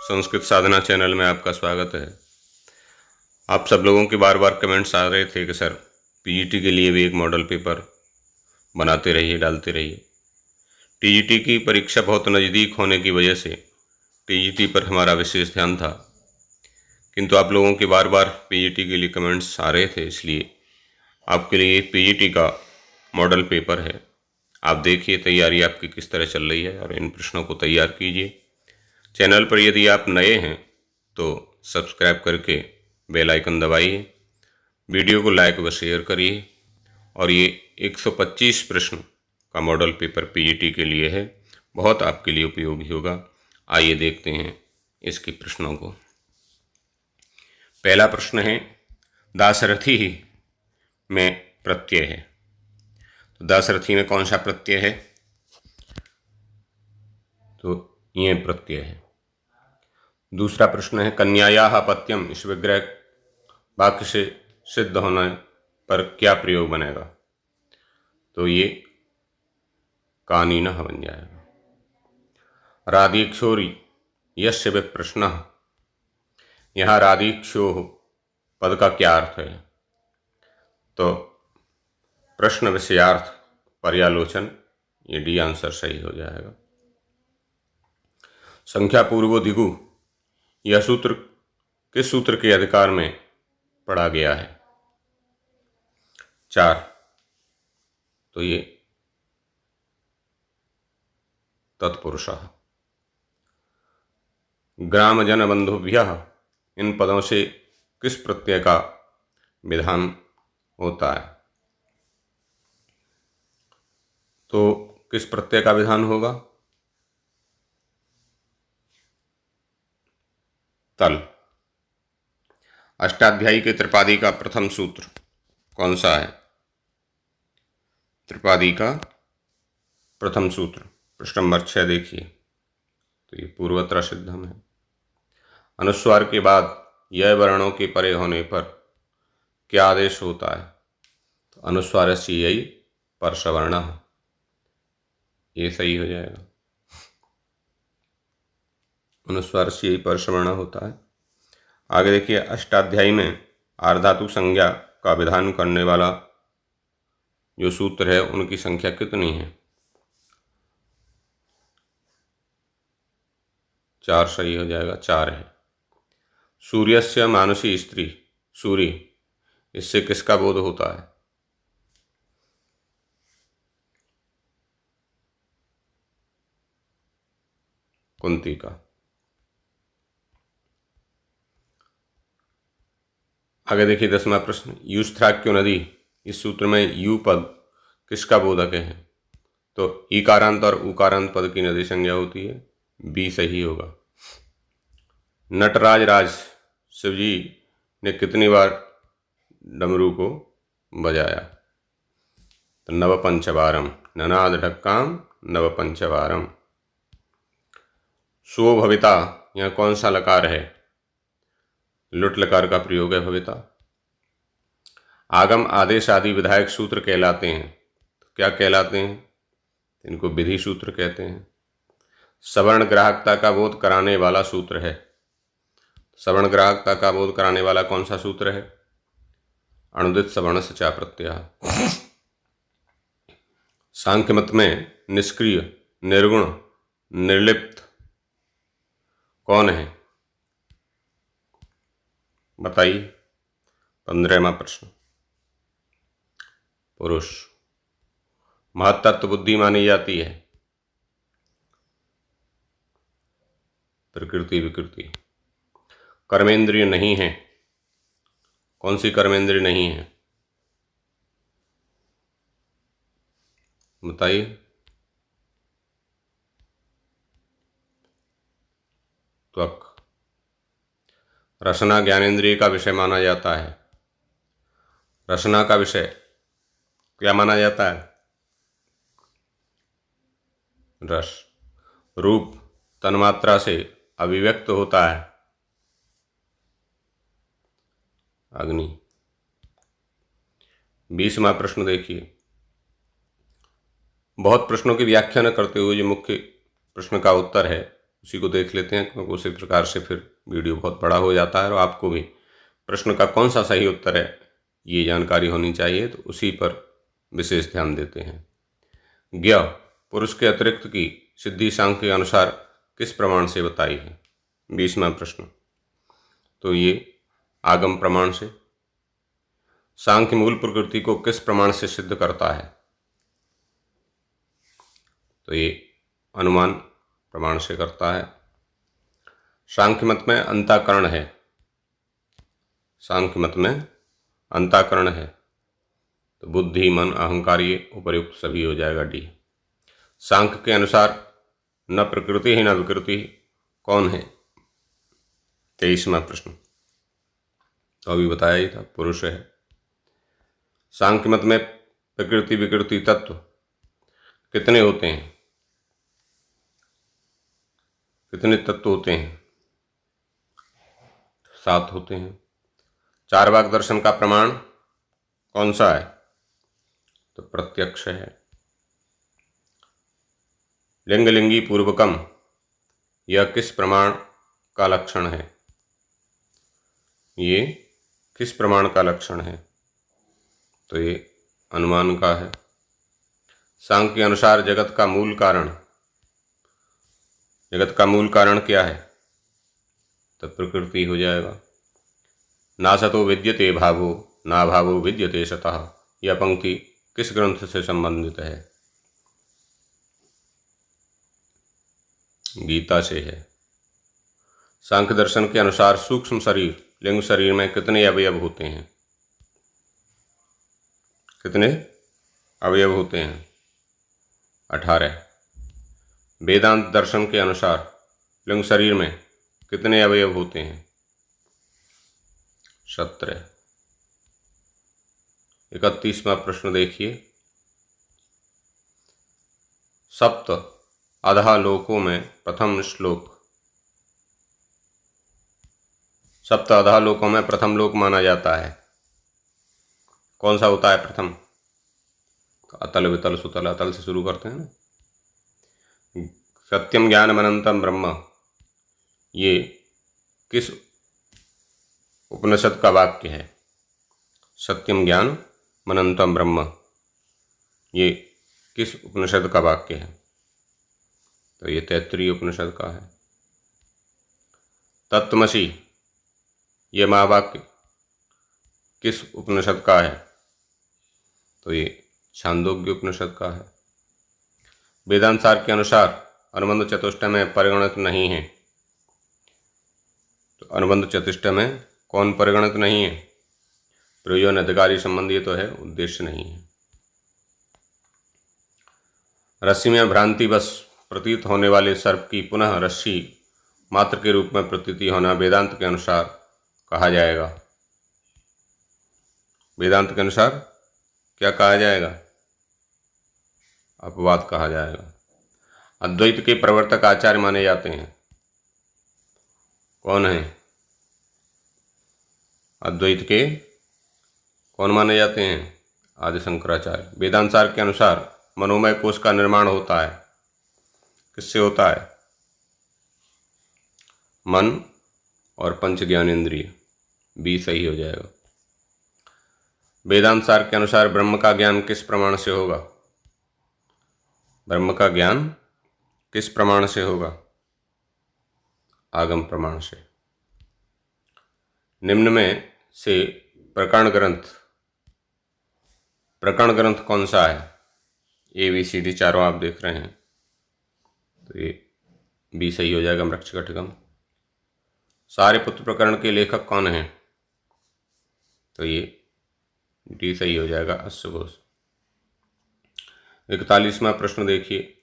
संस्कृत साधना channel में आपका स्वागत है। आप सब लोगों के बार बार कमेंट्स आ रहे थे कि सर पीजीटी के लिए भी एक मॉडल पेपर बनाते रहिए, डालते रहिए। टीजीटी की परीक्षा बहुत नज़दीक होने की वजह से टीजीटी पर हमारा विशेष ध्यान था, किंतु आप लोगों के बार बार पीजीटी के लिए कमेंट्स आ रहे थे, इसलिए आपके लिए पीजीटी का मॉडल पेपर है। आप देखिए तैयारी आपकी किस तरह चल रही है और इन प्रश्नों को तैयार कीजिए। चैनल पर यदि आप नए हैं तो सब्सक्राइब करके बेल आइकन दबाइए, वीडियो को लाइक व शेयर करिए। और ये 125 प्रश्न का मॉडल पेपर पीजीटी के लिए है, बहुत आपके लिए उपयोगी होगा। आइए देखते हैं इसके प्रश्नों को। पहला प्रश्न है, दाशरथी में प्रत्यय है, तो दाशरथी में कौन सा प्रत्यय है? तो ये प्रत्यय है। दूसरा प्रश्न है, कन्यायाः अपत्यम, इस विग्रह वाक्य से सिद्ध होने पर क्या प्रयोग बनेगा? तो ये कानीनः बन जाएगा। राधीक्षोरी यस्य विप्रश्नः, यहाँ राधीक्षोः पद का क्या अर्थ है? तो प्रश्न विषयार्थ पर्यालोचन, ये डी आंसर सही हो जाएगा। संख्या पूर्वो दिगु, यह सूत्र किस सूत्र के अधिकार में पढ़ा गया है? 4, तो ये तत्पुरुषः। ग्राम जन बंधुभ्यः, इन पदों से किस प्रत्यय का विधान होता है? तो किस प्रत्यय का विधान होगा? तल। अष्टाध्यायी के त्रिपादी का प्रथम सूत्र कौन सा है? त्रिपादी का प्रथम सूत्र पृष्ठ नंबर 6 देखिए, तो ये पूर्वत्र सिद्धम है। अनुस्वार के बाद य वर्णों के परे होने पर क्या आदेश होता है? तो अनुस्वार से यही परसवर्ण, ये सही हो जाएगा। अनुस्वार से यही परसवर्ण होता है। आगे देखिए, अष्टाध्यायी में आर्धातु संज्ञा का विधान करने वाला जो सूत्र है उनकी संख्या कितनी है? 4 सही हो जाएगा, 4 है। सूर्यस्य मानसी स्त्री, सूर्य, इससे किसका बोध होता है? कुंती का। आगे देखिए 10वां प्रश्न, यूस्थ्राक्यो नदी, इस सूत्र में यू पद किसका बोधक है? तो ईकारांत और उकारांत पद की नदी संज्ञा होती है, बी सही होगा। नटराज राज शिवजी ने कितनी बार डमरू को बजाया? तो नवपंचवारम, ननाद ढक्काम नवपंचवारम। सो भविता, यहाँ कौन सा लकार है? लुट लकार का प्रयोग है भविता। आगम आदेश आदि विधायक सूत्र कहलाते हैं, तो क्या कहलाते हैं? इनको विधि सूत्र कहते हैं। सवर्ण ग्राहकता का बोध कराने वाला सूत्र है, सवर्ण ग्राहकता का बोध कराने वाला कौन सा सूत्र है? अणुदित सवर्ण से चा प्रत्यय। सांख्य मत में निष्क्रिय, निर्गुण, निर्लिप्त कौन है? बताइए। 15वां प्रश्न, पुरुष। महत्तत्व बुद्धि मानी जाती है, प्रकृति विकृति। कर्मेंद्रिय नहीं है, कौन सी कर्मेंद्रिय नहीं है? बताइए। त्वक। रसना ज्ञानेंद्रिय का विषय माना जाता है, रसना का विषय क्या माना जाता है? रस। रूप तन्मात्रा से अभिव्यक्त होता है, अग्नि। 20वां प्रश्न देखिए, बहुत प्रश्नों की व्याख्या न करते हुए जो मुख्य प्रश्न का उत्तर है उसी को देख लेते हैं, क्योंकि उसी प्रकार से फिर वीडियो बहुत बड़ा हो जाता है और आपको भी प्रश्न का कौन सा सही उत्तर है ये जानकारी होनी चाहिए, तो उसी पर विशेष ध्यान देते हैं। ज्ञ पुरुष के अतिरिक्त की सिद्धि सांख्य के अनुसार किस प्रमाण से बताई है? 20वां प्रश्न। तो ये आगम प्रमाण से। सांख्य मूल प्रकृति को किस प्रमाण से सिद्ध करता है? तो ये अनुमान प्रमाण से करता है। सांख्य मत में अंतःकरण है। सांख्य मत में अंतःकरण है, तो बुद्धि, मन, अहंकार ये उपर्युक्त सभी हो जाएगा डी। सांख्य के अनुसार न प्रकृति ही न विकृति कौन है? 23वां प्रश्न। तो अभी बताया ही था, पुरुष है। सांख्य मत में प्रकृति विकृति तत्व कितने होते हैं? कितने तत्व होते हैं? 7 होते हैं। चारवाक दर्शन का प्रमाण कौन सा है? तो प्रत्यक्ष है। लिंग लिंगी पूर्वकम यह किस प्रमाण का लक्षण है? ये किस प्रमाण का लक्षण है? तो ये अनुमान का है। सांख्य के अनुसार जगत का मूल कारण, जगत का मूल कारण क्या है? तो प्रकृति हो जाएगा। ना सतो विद्यते भावो ना भावो विद्यते सतः, यह पंक्ति किस ग्रंथ से संबंधित है? गीता से है। सांख्य दर्शन के अनुसार सूक्ष्म शरीर लिंग शरीर में कितने अवयव होते हैं? कितने अवयव होते हैं? 18। वेदांत दर्शन के अनुसार लिंग शरीर में कितने अवयव होते हैं? 17। 31वां प्रश्न देखिए। सप्त अधः लोकों में प्रथम श्लोक, सप्त अधः लोकों में प्रथम लोक माना जाता है, कौन सा होता है प्रथम? अतल वितल सुतल, अतल से शुरू करते हैं ना। सत्यम ज्ञानम अनंतम ब्रह्म, ये किस उपनिषद का वाक्य है? सत्यम ज्ञान अनंतम ब्रह्म, ये किस उपनिषद का वाक्य है? तो ये तैत्तिरीय उपनिषद का है। तत्त्वमसि ये महावाक्य किस उपनिषद का है? तो ये छांदोग्य उपनिषद का है। वेदांत सार के अनुसार अनुबंध चतुष्टय में परिगणित नहीं है, तो अनुबंध चतुष्टय में कौन परिगणित नहीं है? प्रयोजन अधिकारी संबंधी तो है, उद्देश्य नहीं है। रस्सी में भ्रांति बस प्रतीत होने वाले सर्प की पुनः रस्सी मात्र के रूप में प्रतीति होना वेदांत के अनुसार कहा जाएगा। वेदांत के अनुसार क्या कहा जाएगा? अपवाद कहा जाएगा। अद्वैत के प्रवर्तक आचार्य माने जाते हैं, कौन है? अद्वैत के कौन माने जाते हैं? आदि शंकराचार्य। वेदांत सार के अनुसार मनोमय कोश का निर्माण होता है, किससे होता है? मन और पंच ज्ञानेंद्रिय, बी सही हो जाएगा। वेदांत सार के अनुसार ब्रह्म का ज्ञान किस प्रमाण से होगा? ब्रह्म का ज्ञान किस प्रमाण से होगा? आगम प्रमाण से। निम्न में से प्रकरण ग्रंथ कौन सा है? ABCD चारों आप देख रहे हैं, तो ये बी सही हो जाएगा, मृच्छकटिकम। सारिपुत्र प्रकरण के लेखक कौन हैं? तो ये डी सही हो जाएगा, अश्वघोष। 41वां प्रश्न देखिए।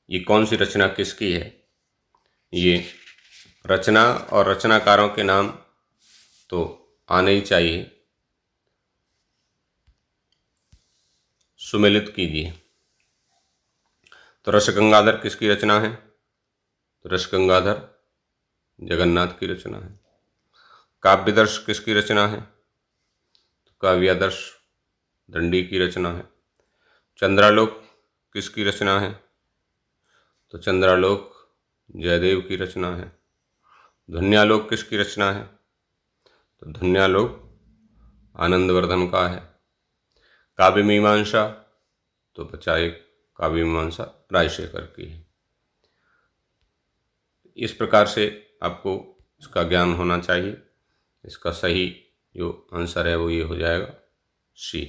ये कौन सी रचना किसकी है? ये रचना और रचनाकारों के नाम तो आने ही चाहिए, सुमेलित कीजिए। तो रसगंगाधर किसकी रचना है? तो रसगंगाधर जगन्नाथ की रचना है। काव्यदर्श किसकी रचना है? तो काव्यादर्श दंडी की रचना है। चंद्रालोक किसकी रचना है? तो चंद्रालोक जयदेव की रचना है। ध्वन्यालोक किसकी रचना है? तो ध्वन्यालोक आनंदवर्धन का है। काव्य मीमांसा तो बचा एक काव्य मीमांसा राजशेखर की है। इस प्रकार से आपको इसका ज्ञान होना चाहिए। इसका सही जो आंसर है वो ये हो जाएगा सी।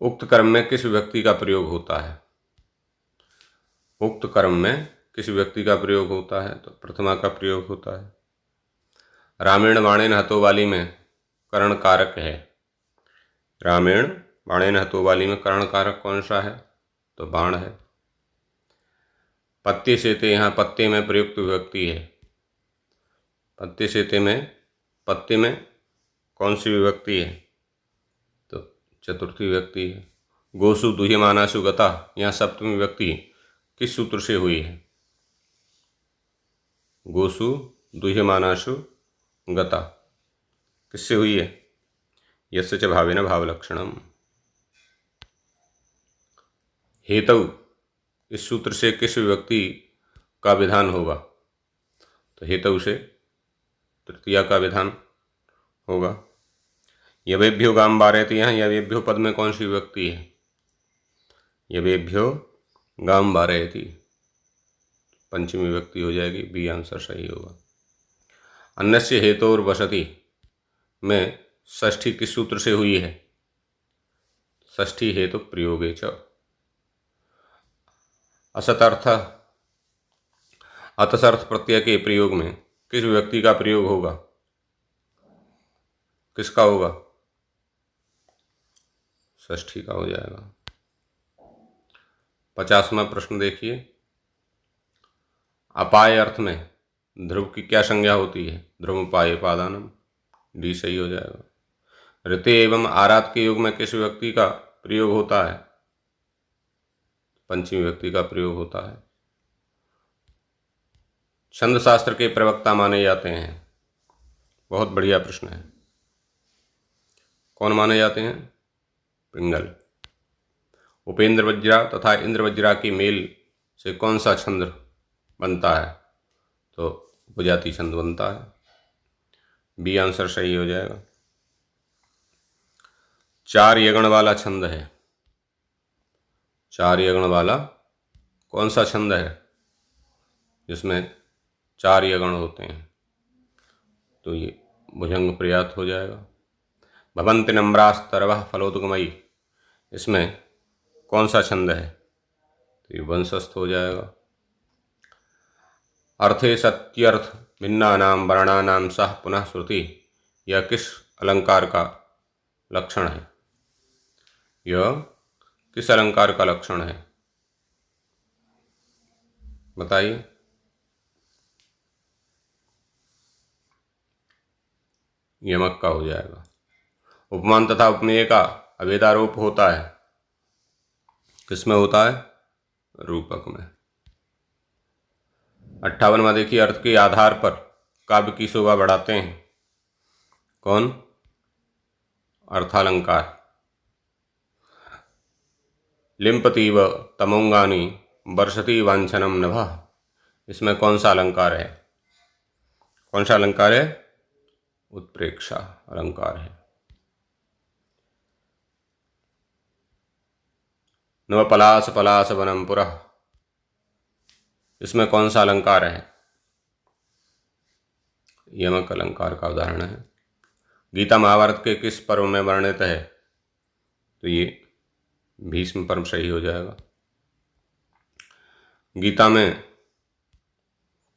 उक्त कर्म में किस व्यक्ति का प्रयोग होता है? उक्त कर्म में किस व्यक्ति का प्रयोग होता है? तो प्रथमा का प्रयोग होता है। रामेण बाणेन हतोवाली में कर्ण कारक है। रामेण बाणेन हतोवाली में कर्ण कारक कौन सा है? तो बाण है। पत्ते सेते, यहाँ पत्ते में प्रयुक्त विभक्ति है। पत्ते सेते में पत्ते में कौन सी विभक्ति है? तो चतुर्थी विभक्ति है। गोसु दुह्यमानासु गता, यहाँ सप्तमी विभक्ति किस सूत्र से हुई है? गोसु दुह्यमानासु गता किससे हुई है? यस्य च भावेन भावलक्षणम। हेतु, इस सूत्र से किस विभक्ति का विधान होगा? तो हेतु से तृतीया का विधान होगा। यवेभ्यो गाम बारयति, यहाँ यवेभ्यो पद में कौन सी विभक्ति है? यवेभ्यो गाम बारयति पंचमी विभक्ति हो जाएगी। बी आंसर सही होगा। अन्यस्य हेतोर वसति में षष्ठी किस सूत्र से हुई है? षष्ठी हेतु प्रयोगे च। असतर्थ अतसर्थ प्रत्यय के प्रयोग में किस व्यक्ति का प्रयोग होगा? किसका होगा? षष्ठी का हो जाएगा। 50वां प्रश्न देखिए। अपाय अर्थ में ध्रुव की क्या संज्ञा होती है? ध्रुवपाय पादानम। डी सही हो जाएगा। ऋते एवं आरात के योग में किस व्यक्ति का प्रयोग होता है? पंचमी व्यक्ति का प्रयोग होता है। छंद शास्त्र के प्रवक्ता माने जाते हैं। बहुत बढ़िया प्रश्न है। कौन माने जाते हैं? पिंगल। उपेंद्र वज्रा तथा इंद्र वज्रा की मेल से कौन सा छंद बनता है? तो उपजाति छंद बनता है। बी आंसर सही हो जाएगा। 4 यगण वाला छंद है। 4 यगण वाला कौन सा छंद है जिसमें 4 यगण होते हैं? तो ये भुजंग प्रयात हो जाएगा। भवन्ति नम्रास्तरवः फलोदगमयी, इसमें कौन सा छंद है? तो ये वंशस्थ हो जाएगा। अर्थे सत्यर्थ भिन्नानाम वर्णानाम सह पुनः श्रुति, यह किस अलंकार का लक्षण है? यह किस अलंकार का लक्षण है? बताइए। यमक का हो जाएगा। उपमान तथा उपमेय का अभेदारोप होता है। किसमें होता है? रूपक में। 58वां देखिए। अर्थ के आधार पर काव्य की शोभा बढ़ाते हैं। कौन? अर्थालंकार। लिम्पतीव तमोंगानी वर्षति वांछनम नभः, इसमें कौन सा अलंकार है? कौन सा अलंकार है? उत्प्रेक्षा अलंकार है। नव पलास पलास वनम पुरः, इसमें कौन सा अलंकार है? यमक अलंकार का उदाहरण है। गीता महाभारत के किस पर्व में वर्णित है? तो ये भीष्म पर्व सही हो जाएगा। गीता में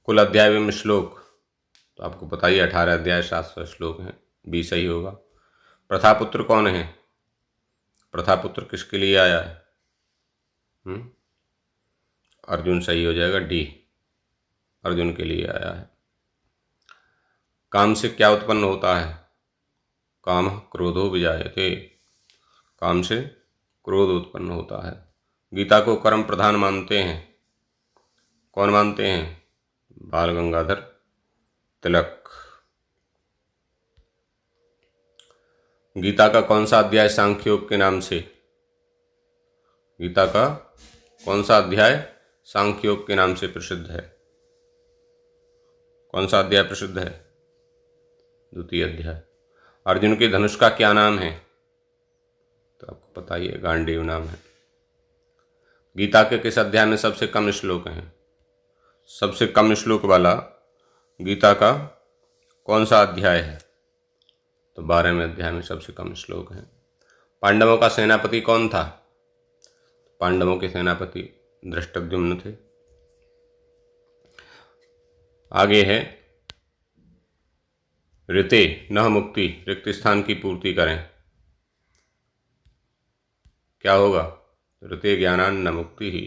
कुल अध्याय एवं श्लोक तो आपको पता ही 18 अध्याय 700 श्लोक हैं। बी सही होगा। प्रथापुत्र कौन है? प्रथापुत्र किसके लिए आया है? अर्जुन सही हो जाएगा। डी अर्जुन के लिए आया है। काम से क्या उत्पन्न होता है? काम क्रोधो विजायते, काम से क्रोध उत्पन्न होता है। गीता को कर्म प्रधान मानते हैं। कौन मानते हैं? बाल गंगाधर तिलक। गीता का कौन सा अध्याय सांख्य योग के नाम से? गीता का कौन सा अध्याय सांख्योग के नाम से प्रसिद्ध है। कौन सा अध्याय प्रसिद्ध है? द्वितीय अध्याय। अर्जुन के धनुष का क्या नाम है? तो आपको पता ही है, गांडीव नाम है। गीता के किस अध्याय में सबसे कम श्लोक हैं? सबसे कम श्लोक वाला गीता का कौन सा अध्याय है? तो 12वें अध्याय में सबसे कम श्लोक हैं। पांडवों का सेनापति कौन था? पांडवों के सेनापति धृष्टद्युम्न थे। आगे है ऋते नह मुक्ति, रिक्त स्थान की पूर्ति करें। क्या होगा? ऋते ज्ञानान्न मुक्ति ही।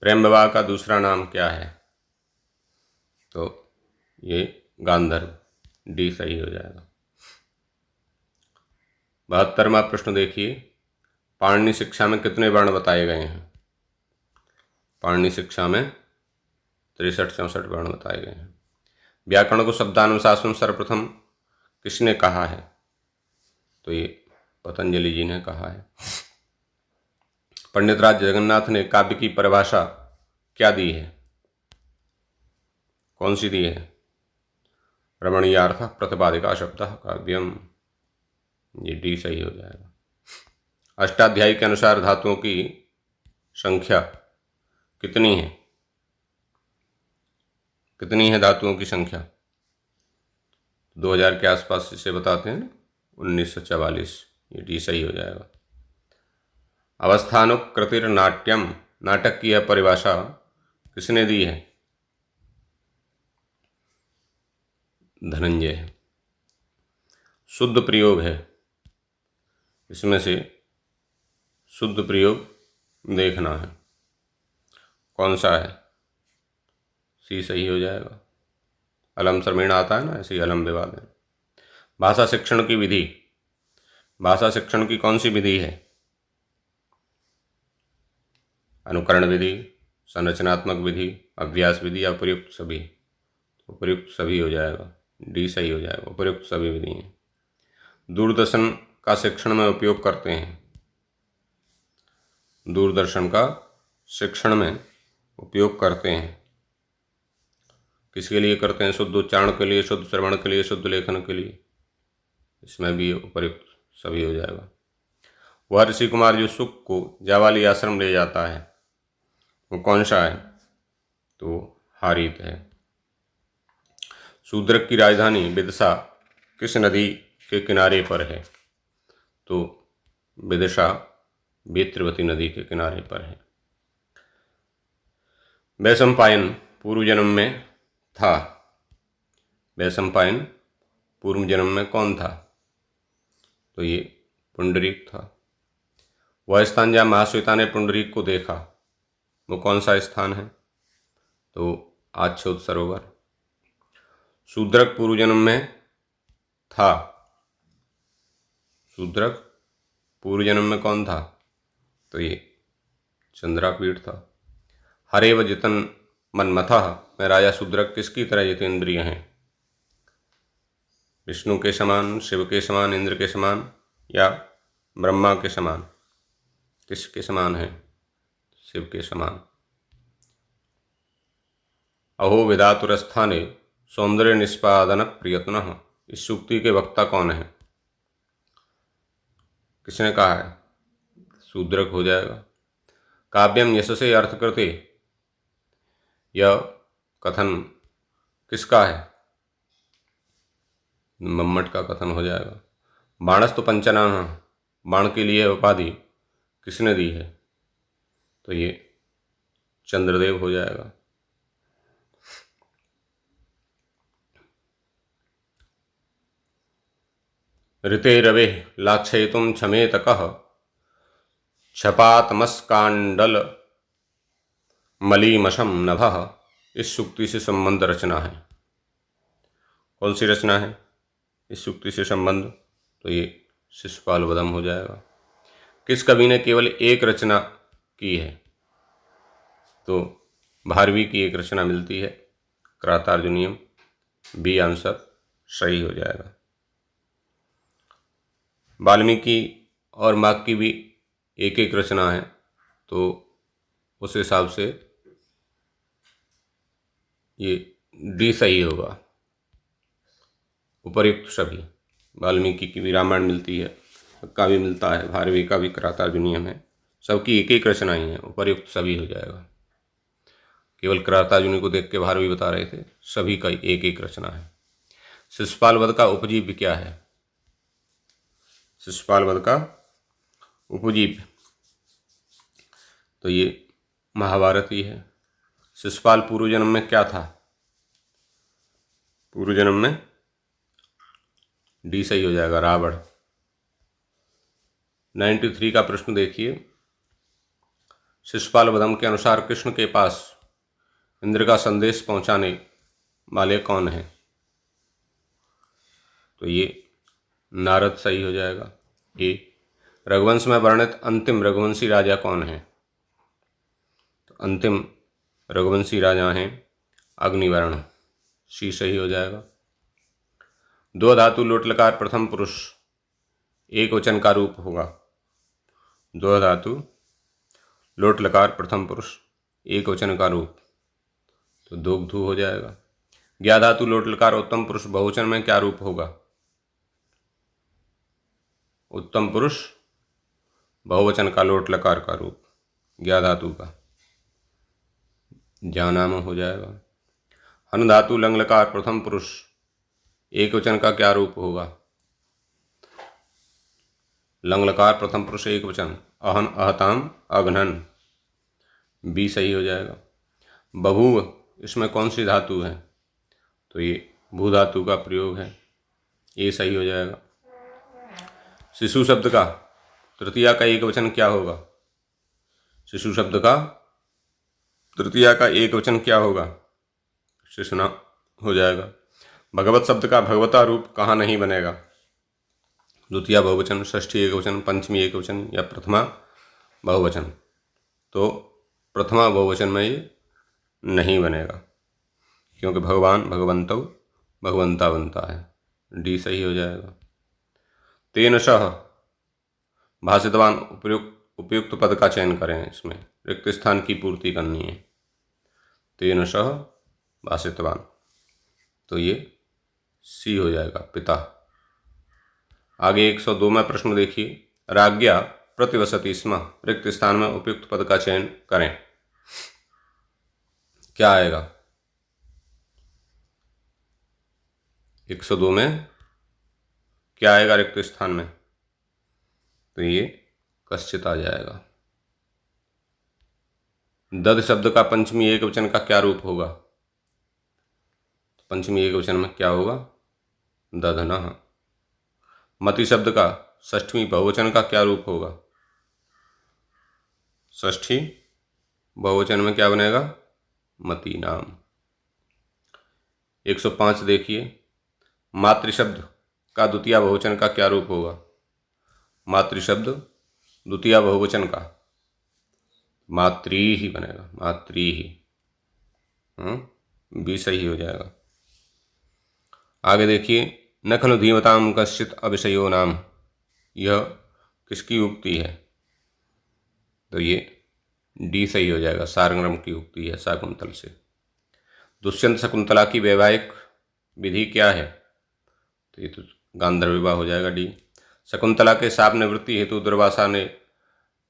प्रेम विवाह का दूसरा नाम क्या है? तो ये गांधर्व, डी सही हो जाएगा। 72वां प्रश्न देखिए, पाणिनि शिक्षा में कितने वर्ण बताए गए हैं? पाणिनि शिक्षा में 63-64 वर्ण बताए गए हैं। व्याकरण को शब्दानुशासन सर्वप्रथम किसने कहा है? तो ये पतंजलि जी ने कहा है। पंडित राज जगन्नाथ ने काव्य की परिभाषा क्या दी है? कौन सी दी है? रमणीयार्थ प्रतिपादिका शब्दः काव्यम, ये डी सही हो जाएगा। अष्टाध्यायी के अनुसार धातुओं की संख्या कितनी है? कितनी है धातुओं की संख्या? 2000 के आसपास इसे बताते हैं, 1944, ये डी सही हो जाएगा। अवस्थानुकृतिर नाट्यम, नाटक की यह परिभाषा किसने दी है? धनंजय। शुद्ध प्रयोग है, इसमें से शुद्ध प्रयोग देखना है, कौन सा है? सी सही हो जाएगा। अलम श्रमेण आता है ना, ऐसे ही अलम विवाद है। भाषा शिक्षण की विधि, भाषा शिक्षण की कौन सी विधि है? अनुकरण विधि, संरचनात्मक विधि, अभ्यास विधि या उपयुक्त सभी? उपयुक्त सभी हो जाएगा, डी सही हो जाएगा। उपयुक्त सभी विधि हैं। दूरदर्शन का शिक्षण में उपयोग करते हैं। दूरदर्शन का शिक्षण में उपयोग करते हैं, किसके लिए करते हैं? शुद्ध उच्चारण के लिए, शुद्ध श्रवण के लिए, शुद्ध लेखन के लिए। इसमें भी उपयुक्त सभी हो जाएगा। वह ऋषि कुमार जो सुख को जावाली आश्रम ले जाता है, वो कौन सा है? तो हारीत है। शूद्रक की राजधानी विदिशा किस नदी के किनारे पर है? तो विदिशा वेत्रवती नदी के किनारे पर है। वैशंपायन पूर्व जन्म में था। वैशंपायन पूर्व जन्म में कौन था? तो ये पुंडरीक था। वह स्थान जहाँ महाश्वेता ने पुंडरीक को देखा, वो कौन सा स्थान है? तो आच्छोद सरोवर। शूद्रक पूर्व जन्म में था। शूद्रक पूर्व जन्म में कौन था? तो ये चंद्रापीठ था। हरेव जितन मनमथः, में राजा शूद्रक किसकी तरह जितेंद्रिय हैं? विष्णु के समान, शिव के समान, इंद्र के समान या ब्रह्मा के समान? किसके समान है? शिव के समान। अहो विधातुरस्थाने सौंदर्य निष्पादन प्रयत्न, इस सूक्ति के वक्ता कौन है? किसने कहा है? शूद्रक हो जाएगा। काव्यम यशसे अर्थकृते, यह कथन किसका है? मम्मट का कथन हो जाएगा। बाणस्तु पंचनाम, बाण के लिए उपाधि किसने दी है? तो ये चंद्रदेव हो जाएगा। ऋते रवे लाक्षयितुम क्षमेतकः, क्षपातमस्कांडल मलीमशम नभः, इस सूक्ति से संबंध रचना है। कौन सी रचना है इस सूक्ति से संबंध? तो ये शिशुपाल वधम हो जाएगा। किस कवि ने केवल एक रचना की है? तो भारवी की एक रचना मिलती है, क्रातार्जुनीयम, बी आंसर सही हो जाएगा। वाल्मीकि और माघ की भी एक एक रचना है, तो उस हिसाब से ये डी सही होगा। उपर्युक्त सभी, वाल्मीकि की भी रामायण मिलती है, का भी मिलता है, भारवी का भी किरातार्जुनीयम है, सबकी एक एक रचनाएं हैं, उपर्युक्त सभी हो जाएगा। केवल किरातार्जुनी को देख के भारवी बता रहे थे, सभी का एक एक रचना है। शिशुपाल वध का उपजीव्य क्या है? शिशुपाल वध का उपजीव्य तो ये महाभारत ही है। शिशुपाल पूर्व जन्म में क्या था? पूर्व जन्म में डी सही हो जाएगा, रावण। 93 का प्रश्न देखिए। शिशुपाल वधम के अनुसार कृष्ण के पास इंद्र का संदेश पहुंचाने वाले कौन हैं? तो ये नारद सही हो जाएगा। ए। रघुवंश में वर्णित अंतिम रघुवंशी राजा कौन है? तो अंतिम रघुवंशी राजा हैं अग्निवर्ण, सी सही हो जाएगा। दो धातु लोट लकार प्रथम पुरुष एक वचन का रूप होगा। दो धातु लोट लकार प्रथम पुरुष एक वचन का रूप, तो दोग्धु हो जाएगा। ज्ञा धातु लोट लकार उत्तम पुरुष बहुवचन में क्या रूप होगा? उत्तम पुरुष बहुवचन का लोट लकार का रूप, ज्ञा धातु का ज्ञानाम हो जाएगा। हन धातु लंग लकार प्रथम पुरुष एक वचन का क्या रूप होगा? लंग लकार प्रथम पुरुष एक वचन, अहन अहताम अघनन, बी सही हो जाएगा। बभूव इसमें कौन सी धातु है? तो ये भू धातु का प्रयोग है, ये सही हो जाएगा। शिशु शब्द का तृतीया का एक वचन क्या होगा? शिशु शब्द का तृतीया का एक वचन क्या होगा? शिशुना हो जाएगा। भगवत शब्द का भगवता रूप कहाँ नहीं बनेगा? द्वितीया बहुवचन, षष्ठी एक वचन, पंचमी एक वचन या प्रथमा बहुवचन? तो प्रथमा बहुवचन में ये नहीं बनेगा, क्योंकि भगवान भगवंतो भगवंता बनता है, डी सही हो जाएगा। तेन सह भाषितवान उपयुक्त पद का चयन करें, इसमें रिक्त स्थान की पूर्ति करनी है। तेन सह भाषितवान, तो ये सी हो जाएगा, पिता। आगे 102 में प्रश्न देखिए। राज्ञा प्रतिवसति स्म, रिक्त स्थान में उपयुक्त पद का चयन करें, क्या आएगा? 102 में क्या आएगा रिक्त स्थान में? तो ये कश्चित आ जाएगा। दध शब्द का पंचमी एक वचन का क्या रूप होगा? पंचमी एक वचन में क्या होगा? दधनः। मति शब्द का षष्ठी बहुवचन का क्या रूप होगा? षष्ठी बहुवचन में क्या बनेगा? मति नाम। 105 देखिए। मातृ शब्द का द्वितीय बहुवचन का क्या रूप होगा? मातृ शब्द द्वितीय बहुवचन का मातृ ही बनेगा, मातृ ही, बी सही हो जाएगा। आगे देखिए। न खलु धीमताम कश्चित अविषयो नाम, यह किसकी उक्ति है? तो ये डी सही हो जाएगा, सारंगम की उक्ति है शाकुंतल से। दुष्यंत शकुंतला की वैवाहिक विधि क्या है? तो ये तो गांधर्व विवाह हो जाएगा, डी। शकुंतला के शाप निवृत्ति हेतु दुर्वासा ने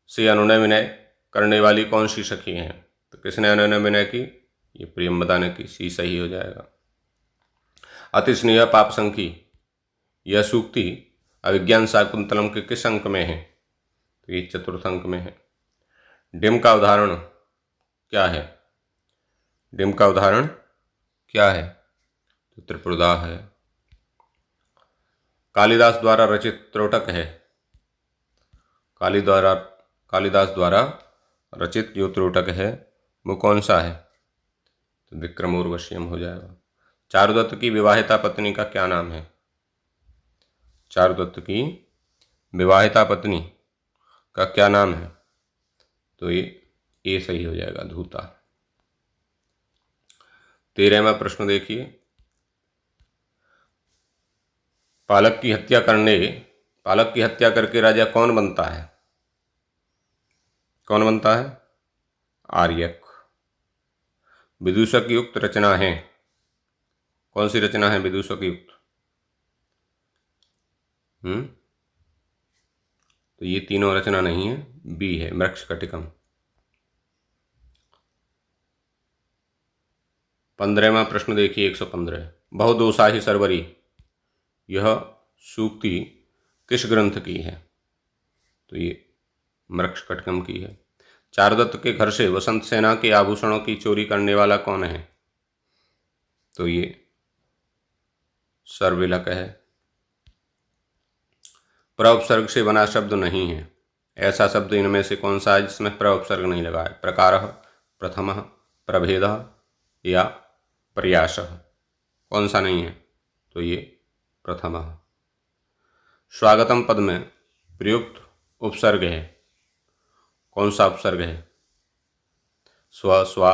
से अनुनय विनय करने वाली कौन सी सखी हैं? तो किसने अनुनय विनय की? ये प्रियंवदा ने की, सी सही हो जाएगा। अति स्नेह पाप संखी, यह सूक्ति अभिज्ञान शाकुंतलम के किस अंक में है? तो ये चतुर्थ अंक में है। डिम का उदाहरण क्या है? डिम का उदाहरण क्या है? तो त्रिपुरदा है। कालिदास द्वारा रचित त्रोटक है। कालिदास द्वारा रचित जो त्रोटक है वो कौन सा है? तो विक्रमोर्वशीयम हो जाएगा। चारुदत्त की विवाहिता पत्नी का क्या नाम है? चारुदत्त की विवाहिता पत्नी का क्या नाम है? तो ये ए सही हो जाएगा, धूता। 13वां प्रश्न देखिए। पालक की हत्या करके राजा कौन बनता है? कौन बनता है? आर्यक। विदूषक युक्त रचना है, कौन सी रचना है विदूषक युक्त? तो ये तीनों रचना नहीं है, बी है, मृक्षकटिकम। 15वां प्रश्न देखिए 115। बहुदोषाहि सर्वरी, यह सूक्ति किस ग्रंथ की है? तो ये मृक्षकटिकम की है। चारुदत्त के घर से वसंत सेना के आभूषणों की चोरी करने वाला कौन है? तो ये सर्विलक है। प्रउपसर्ग से बना शब्द नहीं है, ऐसा शब्द इनमें से कौन सा है जिसमें प्रउपसर्ग नहीं लगा है? प्रकारः, प्रथमः, प्रभेदः या प्रयासः? कौन सा नहीं है? तो ये प्रथमः। स्वागतम पद में प्रयुक्त उपसर्ग है, कौन सा उपसर्ग है? स्व, स्वा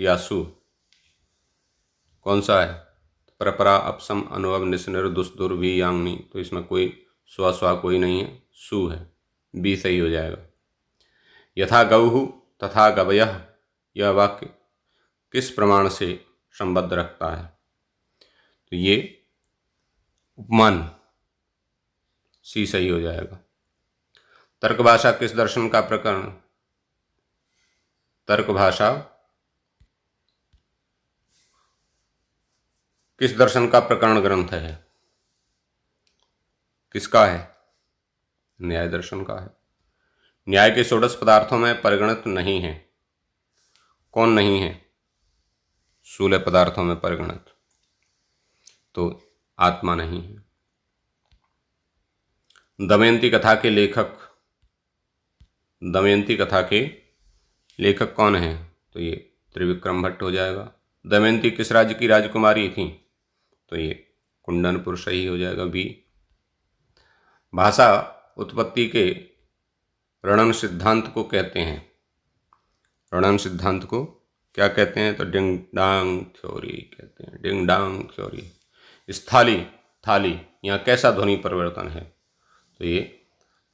या सु? कौन सा है? परपरा, अपसम, अनुभव, निस्निर, दुस्तुर, भी, यांगनी। तो इसमें कोई स्व स्वा कोई नहीं है, सु है, बी सही हो जाएगा। यथा गौहु तथा गवयः, यह वाक्य किस प्रमाण से संबद्ध रखता है? तो ये उपमान, सी सही हो जाएगा। तर्क भाषा किस दर्शन का प्रकरण? तर्क भाषा किस दर्शन का प्रकरण ग्रंथ है? किसका है? न्याय दर्शन का है। न्याय के षोडश पदार्थों में परिगणित नहीं है, कौन नहीं है? स्थूल पदार्थों में परिगणित, तो आत्मा नहीं है। दमयंती कथा के लेखक, दमयंती कथा के लेखक कौन है? तो ये त्रिविक्रम भट्ट हो जाएगा। दमयंती किस राज्य की राजकुमारी थी? तो ये कुंडनपुर सही हो जाएगा, बी। भाषा उत्पत्ति के रणन सिद्धांत को कहते हैं, रणन सिद्धांत को क्या कहते हैं? तो डिंग डांग थ्योरी कहते हैं, डिंग डांग थ्योरी। स्थाली, थाली, यहाँ कैसा ध्वनि परिवर्तन है? तो ये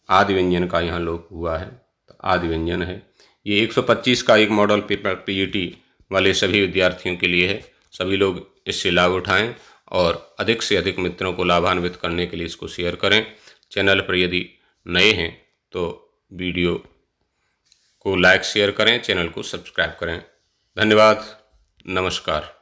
आदि व्यंजन का यहाँ लोप हुआ है, तो आदि व्यंजन है। ये 125 का एक मॉडल पेपर पीईटी वाले सभी विद्यार्थियों के लिए है। सभी लोग इससे लाभ उठाएं और अधिक से अधिक मित्रों को लाभान्वित करने के लिए इसको शेयर करें। चैनल पर यदि नए हैं तो वीडियो को लाइक शेयर करें, चैनल को सब्सक्राइब करें। धन्यवाद, नमस्कार।